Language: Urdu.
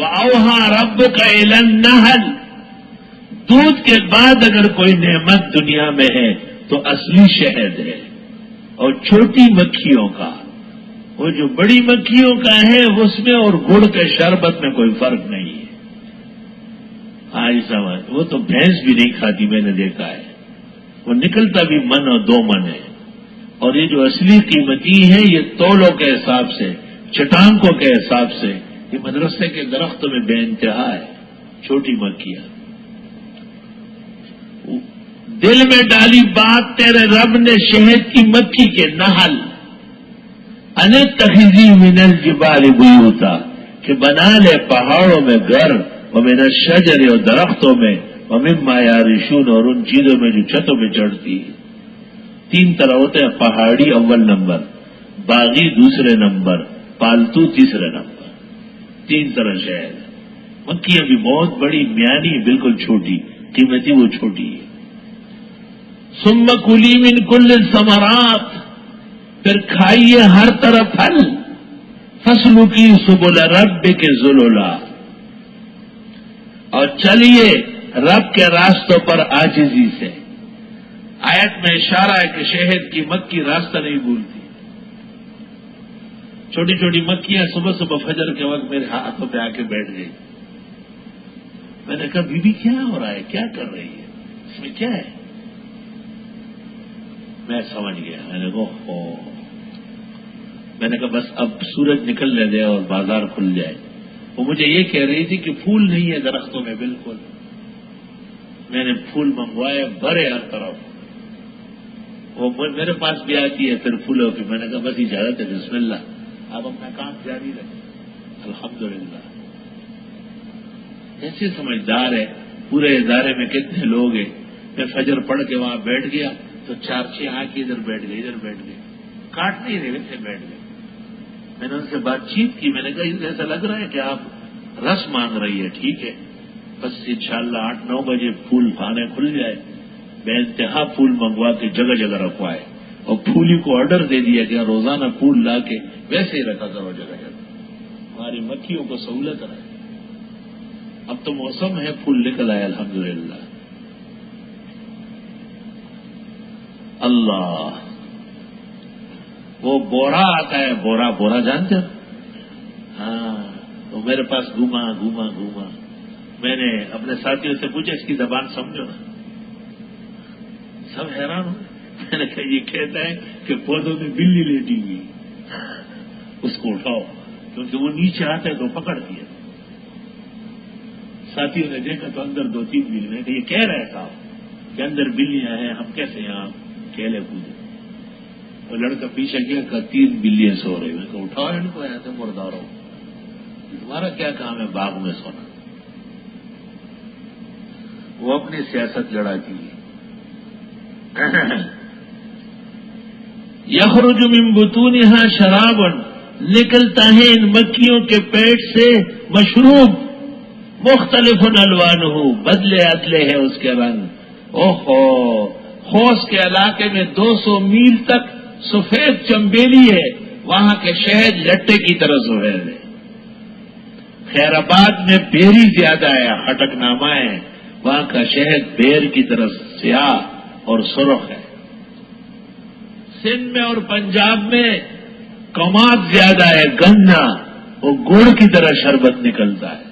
وَأَوْحَىٰ رَبُّكَ إِلَى النَّحْلِ، دودھ کے بعد اگر کوئی نعمت دنیا میں ہے تو اصلی شہد ہے، اور چھوٹی مکھیوں کا، وہ جو بڑی مکھیوں کا ہے اس میں اور گڑ کے شربت میں کوئی فرق نہیں ہے۔ آج سمجھ، وہ تو بھینس بھی نہیں کھاتی، میں نے دیکھا ہے، وہ نکلتا بھی من اور 2 من ہے، اور یہ جو اصلی قیمتی ہے یہ تولوں کے حساب سے، چٹانکوں کے حساب سے، یہ مدرسے کے درختوں میں بے انتہا ہے چھوٹی مکھیاں۔ دل میں ڈالی بات تیرے رب نے شہد کی مکھی کے نحل، انتخذی من الجبال بیوتا، کہ بنا لے پہاڑوں میں گھر، ومن الشجر، اور درختوں میں، ومما یعرشون، اور ان چیزوں میں جو چھتوں پہ چڑھتی ہے۔ 3 طرح ہوتے ہیں، پہاڑی اول نمبر، باغی دوسرے نمبر، پالتو تیسرے نمبر، 3 طرح شہد۔ مکھیاں بھی بہت بڑی، میانی بالکل چھوٹی، قیمتی وہ چھوٹی ہے۔ ثم کلی من کل الثمرات، پھر کھائیے ہر طرف پھل، فسلکی سبل ربک ذللا، اور چلیے رب کے راستوں پر عاجزی سے۔ آیت میں اشارہ ہے کہ شہد کی مکھی راستہ نہیں بھولتی۔ چھوٹی چھوٹی مکھیاں صبح صبح فجر کے وقت میرے ہاتھوں پہ آ کے بیٹھ گئی۔ میں نے کہا بی بی کیا ہو رہا ہے، کیا کر رہی ہے، اس میں کیا ہے؟ میں سمجھ گیا، میں نے کہا میں نے کہا بس اب سورج نکلنے دے اور بازار کھل جائے۔ وہ مجھے یہ کہہ رہی تھی کہ پھول نہیں ہے درختوں میں بالکل۔ میں نے پھول منگوائے بھرے ہر طرف، وہ میرے پاس بھی آتی ہے پھر پھولوں کی۔ میں نے کہا بس اجازت ہے، بسم اللہ، آپ اپنا کام جاری رکھیں۔ الحمدللہ ایسے سمجھدار ہے۔ پورے ادارے میں کتنے لوگ ہیں، میں فجر پڑھ کے وہاں بیٹھ گیا تو 4-6 آ کے ادھر بیٹھ گئے، ادھر بیٹھ گئے، کاٹ نہیں رہے ویسے بیٹھ گئے۔ میں نے ان سے بات چیت کی، میں نے کہا ایسا لگ رہا ہے کہ آپ رس مانگ رہی ہے، ٹھیک ہے، بس انشاءاللہ 8-9 بجے پھول کھانے کھل جائے، بے انتہا پھول منگوا کے جگہ جگہ رکھوائے، اور پھولی کو آرڈر دے دیا کہ روزانہ پھول لا کے ویسے ہی رکھا کرو جگہ جگہ، ہماری مکھیوں کو سہولت رہے۔ اب تو موسم ہے، پھول نکل آئے الحمدللہ۔ اللہ، وہ بورا آتا ہے، بورا جانتے ہو؟ ہاں، وہ میرے پاس گھوما۔ میں نے اپنے ساتھیوں سے پوچھا اس کی زبان سمجھو نا، سب حیران ہو۔ میں نے کہا یہ کہتا ہے کہ پودوں میں بلی لیٹی ہوئی، اس کو اٹھاؤ، کیونکہ وہ نیچے آتے تو پکڑتی ہے۔ ساتھیوں نے دیکھا تو اندر 2-3 بلی، میں نے کہا یہ کہہ رہا ہے صاحب کہ اندر بلیاں ہیں، ہم کیسے یہاں کھیلے کودے؟ وہ لڑکا پیچھے گیا کہ 3 بلیاں سو رہی۔ میں کہا اٹھاؤ ان کو، ایسے مرداروں، تمہارا کیا کام ہے باغ میں سونا؟ وہ اپنی سیاست لڑاتی ہے۔ یخرج من بطونها شراب، نکلتا ہے ان مکھیوں کے پیٹ سے مشروب، مختلف الوانہ، بدلے ادلے ہے اس کے رنگ۔ اوہو، خوص کے علاقے میں 200 میل تک سفید چمبیلی ہے، وہاں کے شہد لٹے کی طرح سفید ہے۔ خیر آباد میں بیری زیادہ ہے، ہٹک نامہ ہے، وہاں کا شہد بیر کی طرح سیاہ اور سرخ ہے۔ سندھ میں اور پنجاب میں کماد زیادہ ہے، گنا، وہ گڑ کی طرح شربت نکلتا ہے۔